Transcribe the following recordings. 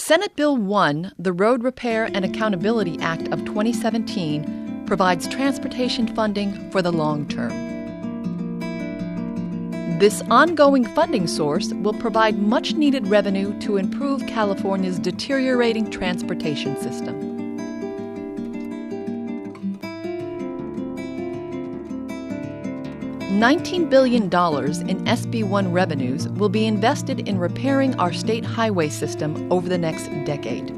Senate Bill 1, the Road Repair and Accountability Act of 2017, provides transportation funding for the long term. This ongoing funding source will provide much-needed revenue to improve California's deteriorating transportation system. $19 billion in SB-1 revenues will be invested in repairing our state highway system over the next decade.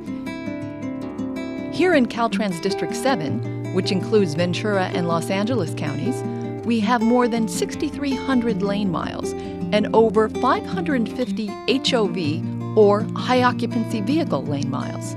Here in Caltrans District 7, which includes Ventura and Los Angeles counties, we have more than 6,300 lane miles and over 550 HOV, or high-occupancy vehicle lane miles.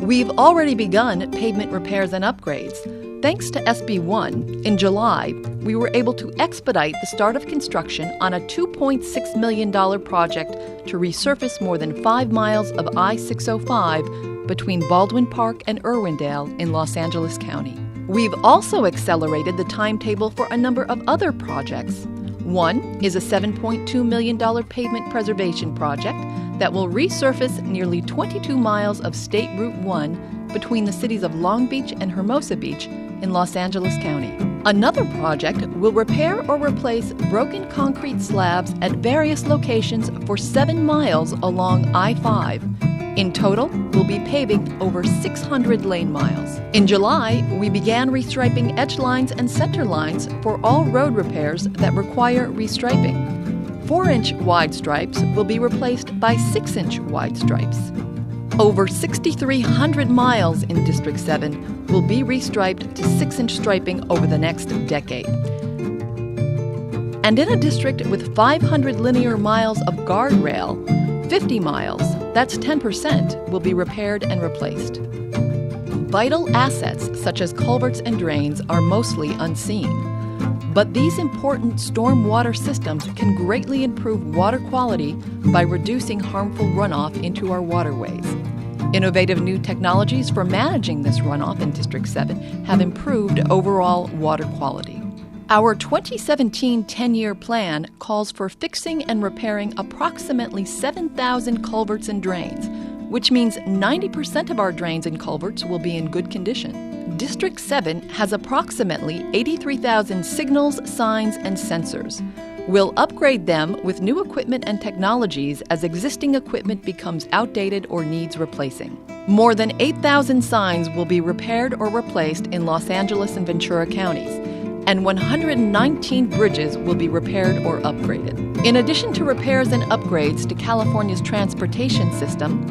We've already begun pavement repairs and upgrades. Thanks to SB-1, in July, we were able to expedite the start of construction on a $2.6 million project to resurface more than 5 miles of I-605 between Baldwin Park and Irwindale in Los Angeles County. We've also accelerated the timetable for a number of other projects. One is a $7.2 million pavement preservation project that will resurface nearly 22 miles of State Route 1 between the cities of Long Beach and Hermosa Beach in Los Angeles County. Another project will repair or replace broken concrete slabs at various locations for 7 miles along I-5. In total, we'll be paving over 600 lane miles. In July, we began restriping edge lines and center lines for all road repairs that require restriping. 4-inch wide stripes will be replaced by 6-inch wide stripes. Over 6,300 miles in District 7 will be restriped to 6-inch striping over the next decade. And in a district with 500 linear miles of guardrail, 50 miles, that's 10%, will be repaired and replaced. Vital assets such as culverts and drains are mostly unseen. But these important storm water systems can greatly improve water quality by reducing harmful runoff into our waterways. Innovative new technologies for managing this runoff in District 7 have improved overall water quality. Our 2017 10-year plan calls for fixing and repairing approximately 7,000 culverts and drains, which means 90% of our drains and culverts will be in good condition. District 7 has approximately 83,000 signals, signs, and sensors. We'll upgrade them with new equipment and technologies as existing equipment becomes outdated or needs replacing. More than 8,000 signs will be repaired or replaced in Los Angeles and Ventura counties, and 119 bridges will be repaired or upgraded. In addition to repairs and upgrades to California's transportation system,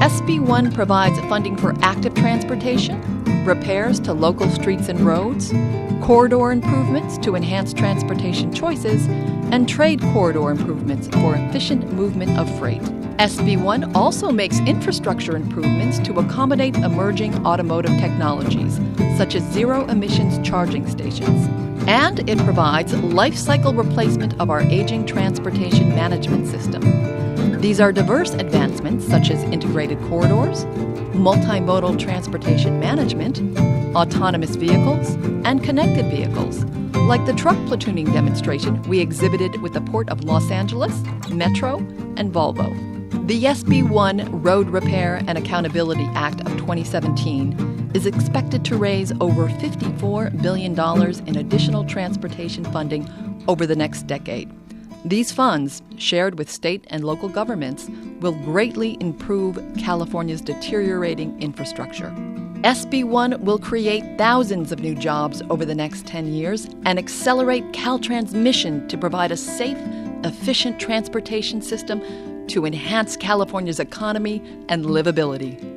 SB-1 provides funding for active transportation, repairs to local streets and roads, corridor improvements to enhance transportation choices, and trade corridor improvements for efficient movement of freight. SB-1 also makes infrastructure improvements to accommodate emerging automotive technologies, such as zero-emissions charging stations. And it provides life cycle replacement of our aging transportation management system. These are diverse advancements such as integrated corridors, multimodal transportation management, autonomous vehicles, and connected vehicles, like the truck platooning demonstration we exhibited with the Port of Los Angeles, Metro, and Volvo. The SB-1 Road Repair and Accountability Act of 2017 is expected to raise over $54 billion in additional transportation funding over the next decade. These funds, shared with state and local governments, will greatly improve California's deteriorating infrastructure. SB-1 will create thousands of new jobs over the next 10 years and accelerate Caltrans' mission to provide a safe, efficient transportation system to enhance California's economy and livability.